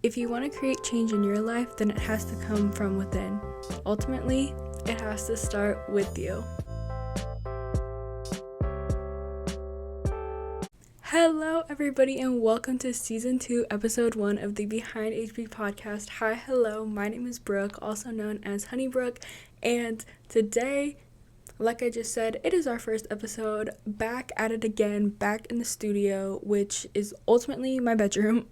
If you want to create change in your life, then it has to come from within. Ultimately, it has to start with you. Hello everybody and welcome to Season 2, Episode 1 of the Behind HP podcast. Hi, hello, my name is Brooke, also known as Honeybrook, and today, like I just said, it is our first episode, back at it again, back in the studio, which is ultimately my bedroom,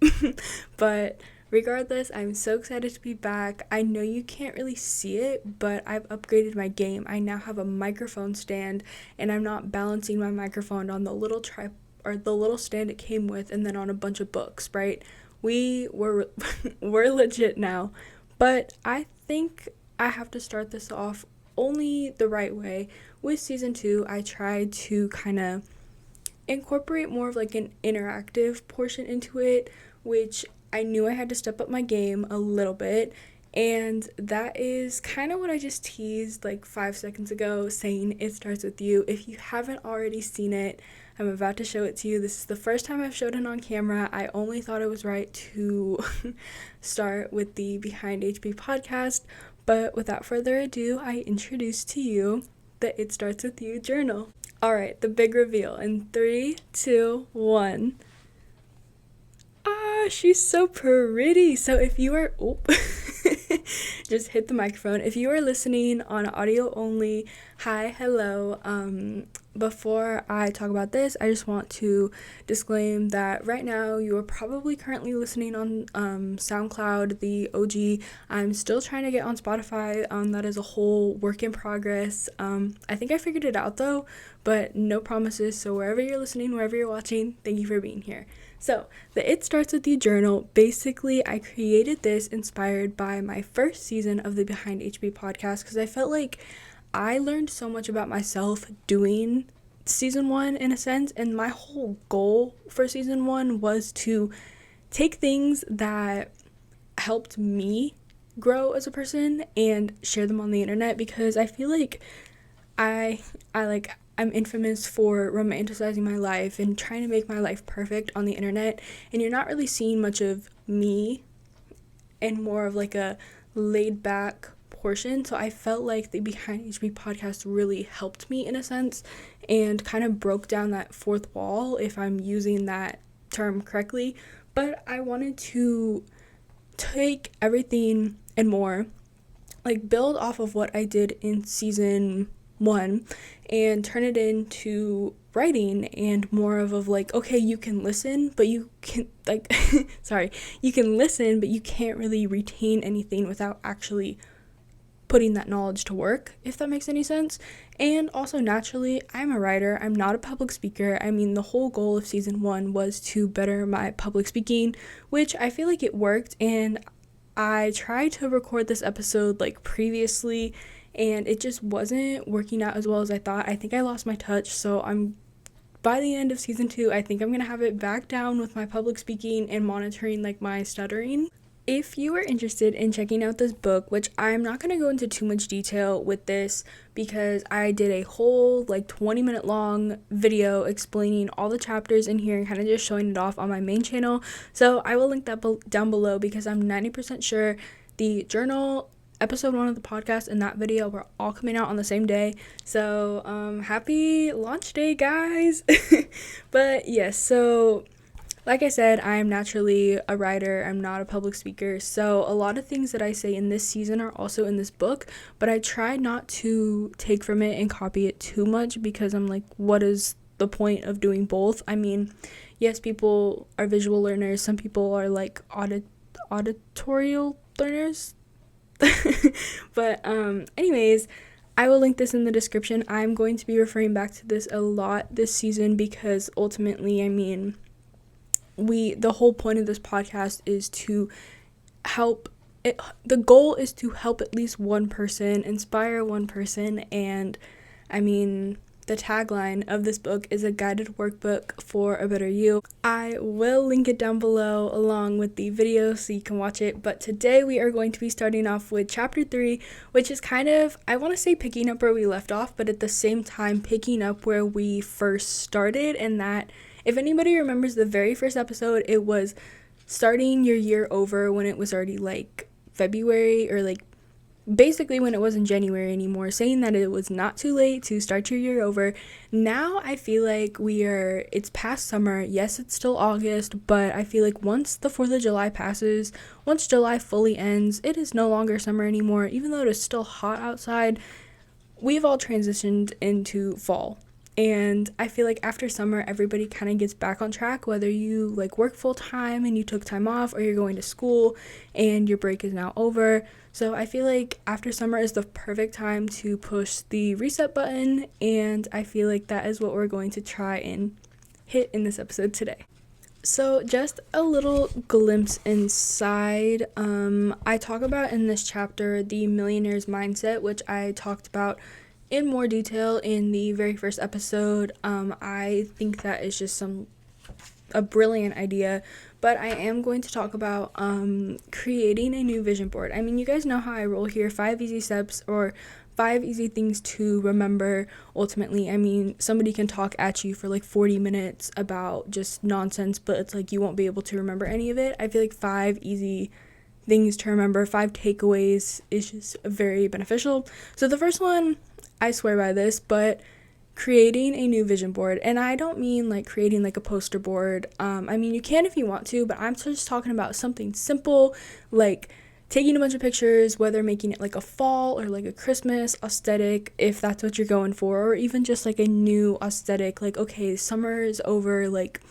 but regardless, I'm so excited to be back. I know you can't really see it, but I've upgraded my game. I now have a microphone stand, and I'm not balancing my microphone on the little the little stand it came with, and then on a bunch of books, right? We're legit now, but I think I have to start this off only the right way. With Season 2, I tried to kind of incorporate more of like an interactive portion into it, which I knew I had to step up my game a little bit, and that is kind of what I just teased like 5 seconds ago, saying it starts with you. If you haven't already seen it, I'm about to show it to you. This is the first time I've showed it on camera. I only thought it was right to start with the Behind HP podcast, but without further ado, I introduce to you the It Starts With You journal. Alright, the big reveal in 3, 2, 1. She's so pretty. So if you are just hit the microphone. If you are listening on audio only, hi, hello. Before I talk about this, I just want to disclaim that right now you are probably currently listening on SoundCloud, the OG. I'm still trying to get on Spotify. That is a whole work in progress. I think I figured it out though, but no promises. So wherever you're listening, wherever you're watching, thank you for being here. So, the It Starts With You journal, basically I created this inspired by my first season of the Behind HP podcast because I felt like I learned so much about myself doing Season 1 in a sense, and my whole goal for Season 1 was to take things that helped me grow as a person and share them on the internet, because I feel like I'm infamous for romanticizing my life and trying to make my life perfect on the internet, and you're not really seeing much of me and more of like a laid back portion. So I felt like the Behind HB podcast really helped me in a sense and kind of broke down that fourth wall, if I'm using that term correctly. But I wanted to take everything and more, like build off of what I did in Season 1 and turn it into writing and more of like, okay, you can listen, but you can you can listen, but you can't really retain anything without actually putting that knowledge to work, if that makes any sense. And also, naturally, I'm a writer. I'm not a public speaker. I mean, the whole goal of Season 1 was to better my public speaking, which I feel like it worked, and I tried to record this episode like previously, and it just wasn't working out as well as I thought. I think I lost my touch, so by the end of Season 2, I think I'm gonna have it back down with my public speaking and monitoring like my stuttering. If you are interested in checking out this book, which I'm not going to go into too much detail with this because I did a whole like 20-minute long video explaining all the chapters in here and kind of just showing it off on my main channel. So I will link that down below, because I'm 90% sure the journal, episode 1 of the podcast, and that video were all coming out on the same day. So happy launch day, guys. But yes, so like I said, I am naturally a writer. I'm not a public speaker. So a lot of things that I say in this season are also in this book, but I try not to take from it and copy it too much, because I'm like, what is the point of doing both? I mean, yes, people are visual learners. Some people are like auditorial learners. But anyways, I will link this in the description. I'm going to be referring back to this a lot this season because ultimately, I mean, the whole point of this podcast is to help it. The goal is to help at least one person, inspire one person, and I mean, the tagline of this book is a guided workbook for a better you. I will link it down below along with the video so you can watch it, but today we are going to be starting off with chapter 3, which is kind of, I want to say picking up where we left off, but at the same time picking up where we first started, and that, if anybody remembers the very first episode, it was starting your year over when it was already like February, or like basically when it wasn't January anymore, saying that it was not too late to start your year over. Now I feel like it's past summer. Yes, it's still August, but I feel like once the 4th of July passes, once July fully ends, it is no longer summer anymore. Even though it is still hot outside, we've all transitioned into fall. And I feel like after summer, everybody kind of gets back on track, whether you like work full time and you took time off, or you're going to school and your break is now over. So I feel like after summer is the perfect time to push the reset button, and I feel like that is what we're going to try and hit in this episode today. So just a little glimpse inside. I talk about in this chapter the millionaire's mindset, which I talked about in more detail in the very first episode. I think that is just a brilliant idea, but I am going to talk about creating a new vision board. I mean, you guys know how I roll here: 5 easy steps, or 5 easy things to remember. Ultimately, I mean, somebody can talk at you for like 40 minutes about just nonsense, but it's like you won't be able to remember any of it. I feel like 5 easy things to remember, 5 takeaways, is just very beneficial. So the first one, I swear by this, but creating a new vision board. And I don't mean like creating like a poster board. I mean, you can if you want to, but I'm just talking about something simple, like taking a bunch of pictures, whether making it like a fall or like a Christmas aesthetic, if that's what you're going for, or even just like a new aesthetic, like, okay, summer is over, like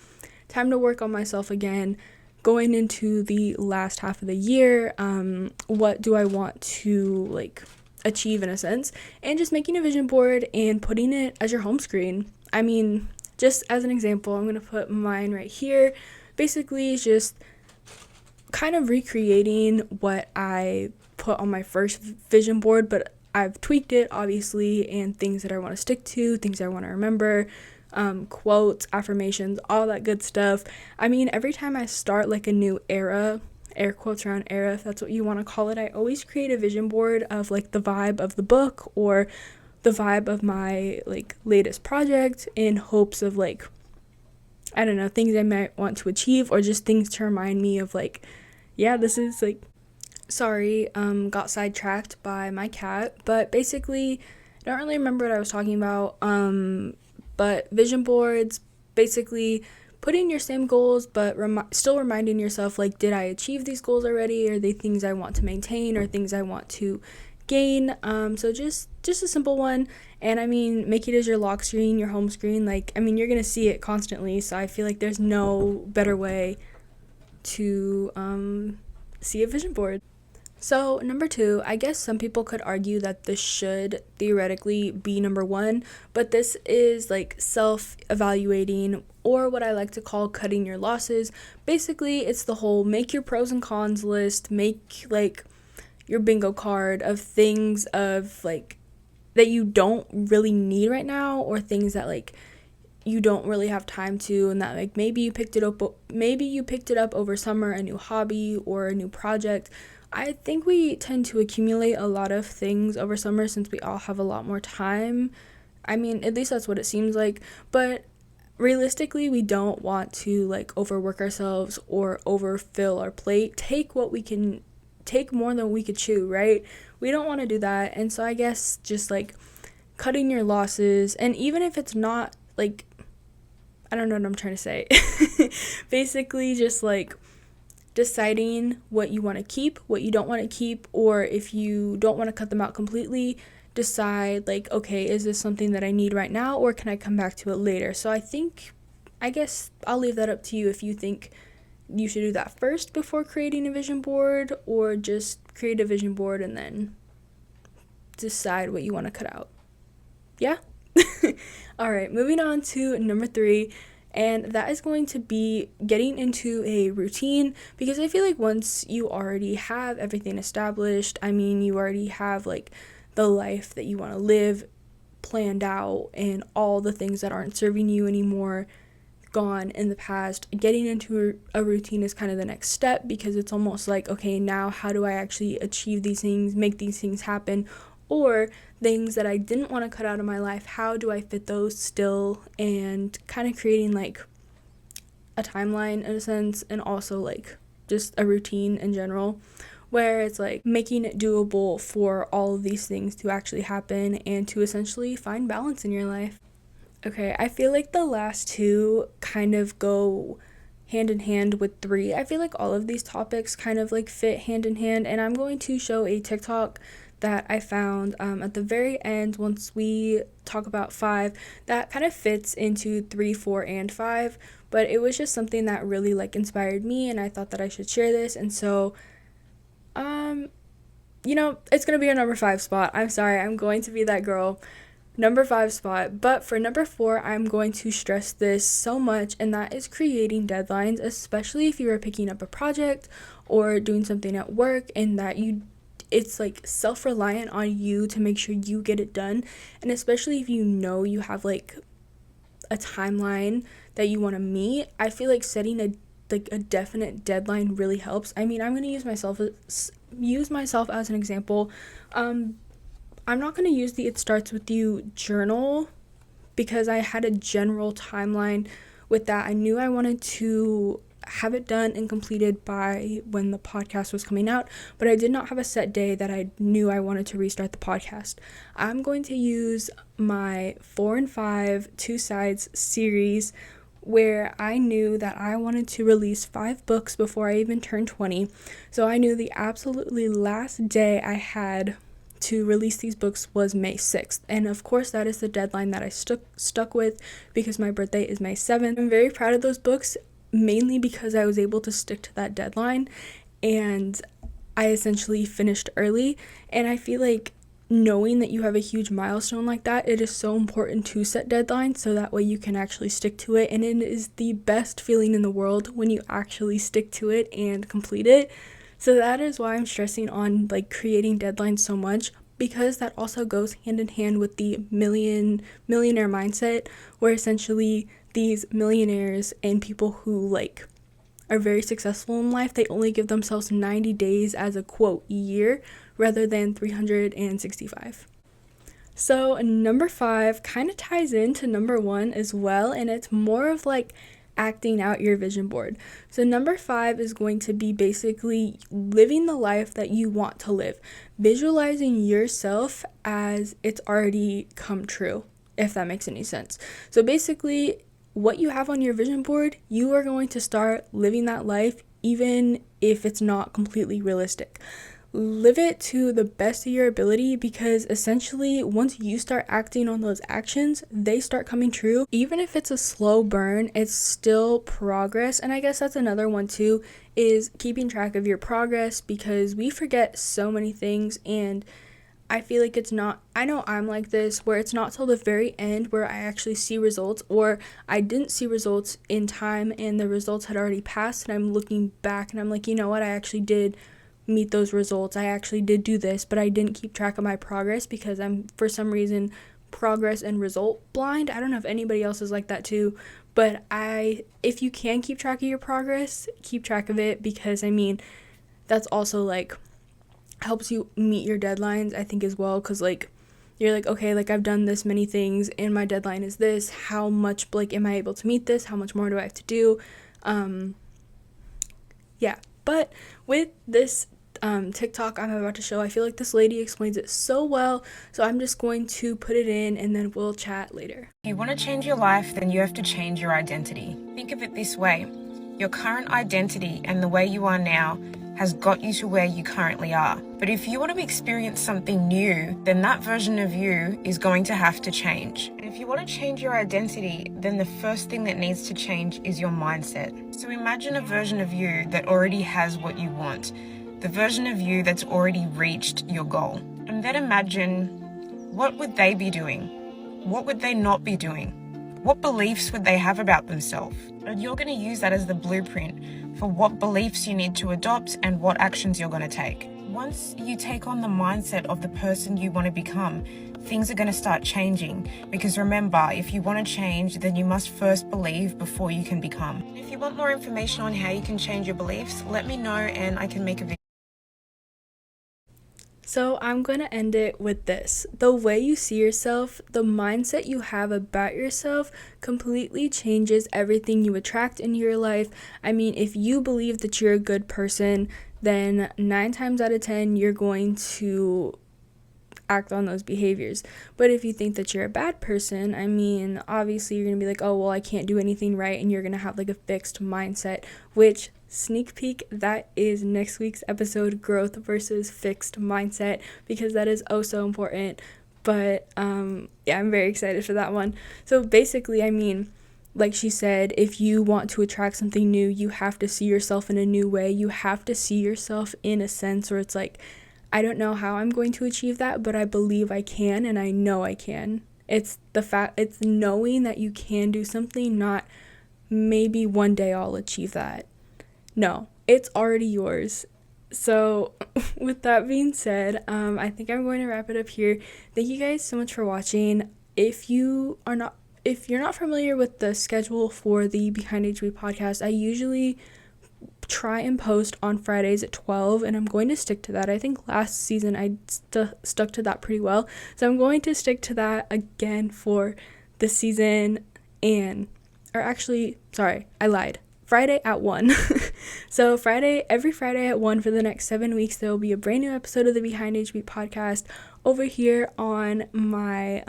time to work on myself again, going into the last half of the year. What do I want to like achieve in a sense, and just making a vision board and putting it as your home screen. I mean, just as an example, I'm going to put mine right here. Basically, just kind of recreating what I put on my first vision board, but I've tweaked it, obviously, and things that I want to stick to, things I want to remember, quotes, affirmations, all that good stuff. I mean, every time I start like a new era, air quotes around era, if that's what you want to call it, I always create a vision board of like the vibe of the book or the vibe of my like latest project, in hopes of like, I don't know, things I might want to achieve, or just things to remind me of like, yeah, this is like, sorry, got sidetracked by my cat, but basically I don't really remember what I was talking about. But vision boards, basically putting your same goals, but still reminding yourself, like, did I achieve these goals already? Are they things I want to maintain, or things I want to gain? So just a simple one. And I mean, make it as your lock screen, your home screen. Like, I mean, you're gonna see it constantly, so I feel like there's no better way to see a vision board. So number 2, I guess some people could argue that this should theoretically be number 1, but this is like self-evaluating, or what I like to call cutting your losses. Basically, it's the whole make your pros and cons list, make like your bingo card of things of like that you don't really need right now, or things that like you don't really have time to, and that like maybe you picked it up over summer, a new hobby or a new project. I think we tend to accumulate a lot of things over summer since we all have a lot more time. I mean, at least that's what it seems like, but realistically, we don't want to like overwork ourselves or overfill our plate. Take what we can take, more than we could chew, right? We don't want to do that. And so I guess just like cutting your losses, and even if it's not like, I don't know what I'm trying to say. Basically just like deciding what you want to keep, what you don't want to keep, or if you don't want to cut them out completely, decide like, okay, is this something that I need right now, or can I come back to it later? So I guess I'll leave that up to you if you think you should do that first before creating a vision board, or just create a vision board and then decide what you want to cut out. Yeah? All right, moving on to number 3. And that is going to be getting into a routine, because I feel like once you already have everything established, I mean, you already have like the life that you want to live planned out, and all the things that aren't serving you anymore gone in the past, getting into a routine is kind of the next step, because it's almost like, okay, now how do I actually achieve these things, make these things happen, or things that I didn't want to cut out of my life, how do I fit those still? And kind of creating like a timeline in a sense, and also like just a routine in general, where it's like making it doable for all of these things to actually happen and to essentially find balance in your life. Okay, I feel like the last two kind of go hand in hand with 3. I feel like all of these topics kind of like fit hand in hand, and I'm going to show a TikTok that I found at the very end once we talk about 5 that kind of fits into 3, 4, and 5, but it was just something that really like inspired me, and I thought that I should share this. And so it's gonna be a number 5 spot. I'm sorry, I'm going to be that girl. Number 5 spot. But for number 4, I'm going to stress this so much, and that is creating deadlines, especially if you are picking up a project or doing something at work, and that it's like self-reliant on you to make sure you get it done. And especially if you know you have like a timeline that you want to meet, I feel like setting a definite deadline really helps. I mean, I'm going to use myself as an example. I'm not going to use the It Starts With You journal because I had a general timeline with that. I knew I wanted to have it done and completed by when the podcast was coming out, but I did not have a set day that I knew I wanted to restart the podcast. I'm going to use my 4 and 5 2 sides series, where I knew that I wanted to release 5 books before I even turned 20. So I knew the absolutely last day I had to release these books was May 6th. And of course, that is the deadline that I stuck with because my birthday is May 7th. I'm very proud of those books, mainly because I was able to stick to that deadline and I essentially finished early. And I feel like knowing that you have a huge milestone like that, it is so important to set deadlines so that way you can actually stick to it. And it is the best feeling in the world when you actually stick to it and complete it. So that is why I'm stressing on like creating deadlines so much, because that also goes hand in hand with the millionaire mindset, where essentially these millionaires and people who like are very successful in life, they only give themselves 90 days as a quote year rather than 365. So number 5 kind of ties into number 1 as well, and it's more of like acting out your vision board. So number 5 is going to be basically living the life that you want to live, visualizing yourself as it's already come true, if that makes any sense. So basically, what you have on your vision board, you are going to start living that life even if it's not completely realistic. Live it to the best of your ability, because essentially once you start acting on those actions, they start coming true. Even if it's a slow burn, it's still progress. And I guess that's another one too, is keeping track of your progress, because we forget so many things. And I feel like I know I'm like this, where it's not till the very end where I actually see results, or I didn't see results in time and the results had already passed, and I'm looking back and I'm like, you know what, I actually did meet those results. I actually did do this, but I didn't keep track of my progress because I'm, for some reason, progress and result blind. I don't know if anybody else is like that too, but if you can keep track of your progress, keep track of it, because I mean, that's also like helps you meet your deadlines, I think, as well, because like you're like, okay, like I've done this many things and my deadline is this, how much like am I able to meet this, how much more do I have to do? But with this TikTok I'm about to show, I feel like this lady explains it so well, so I'm just going to put it in and then we'll chat later. If you want to change your life, then you have to change your identity. Think of it this way: your current identity and the way you are now has got you to where you currently are. But if you want to experience something new, then that version of you is going to have to change. And if you want to change your identity, then the first thing that needs to change is your mindset. So imagine a version of you that already has what you want, the version of you that's already reached your goal. And then imagine, what would they be doing? What would they not be doing? What beliefs would they have about themselves? And you're going to use that as the blueprint for what beliefs you need to adopt and what actions you're going to take. Once you take on the mindset of the person you want to become, things are going to start changing. Because remember, if you want to change, then you must first believe before you can become. If you want more information on how you can change your beliefs, let me know and I can make a video. So I'm going to end it with this. The way you see yourself, the mindset you have about yourself completely changes everything you attract into your life. I mean, if you believe that you're a good person, then 9 times out of 10, you're going to act on those behaviors. But if you think that you're a bad person, I mean, obviously you're going to be like, oh, well, I can't do anything right. And you're going to have like a fixed mindset, which sneak peek, that is next week's episode, growth versus fixed mindset, because that is oh so important. But yeah, I'm very excited for that one. So basically, I mean, like she said, if you want to attract something new, you have to see yourself in a new way. You have to see yourself in a sense where it's like, I don't know how I'm going to achieve that, but I believe I can, and I know I can. It's knowing that you can do something, not maybe one day I'll achieve that. No, it's already yours. So with that being said, I think I'm going to wrap it up here. Thank you guys so much for watching. If you're not familiar with the schedule for the Behind HB podcast, I usually try and post on Fridays at 12, and I'm going to stick to that. I think last season I stuck to that pretty well, so I'm going to stick to that again for this season. I lied. Friday at 1. So every Friday at 1 for the next 7 weeks, there will be a brand new episode of the Behind HB podcast over here on my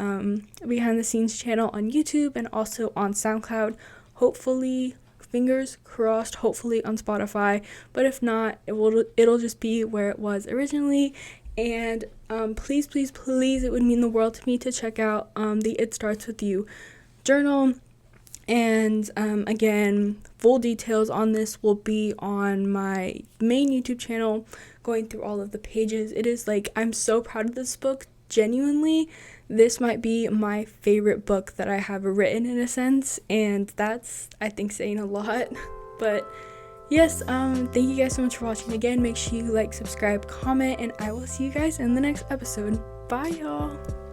behind the scenes channel on YouTube and also on SoundCloud. Hopefully, fingers crossed, hopefully on Spotify, but if not, it'll just be where it was originally. And please, it would mean the world to me to check out the It Starts With You journal. And again, full details on this will be on my main YouTube channel, going through all of the pages. It is like, I'm so proud of this book. Genuinely, this might be my favorite book that I have written in a sense, and that's, I think, saying a lot. But yes, thank you guys so much for watching again. Make sure you like, subscribe, comment, and I will see you guys in the next episode. Bye, y'all.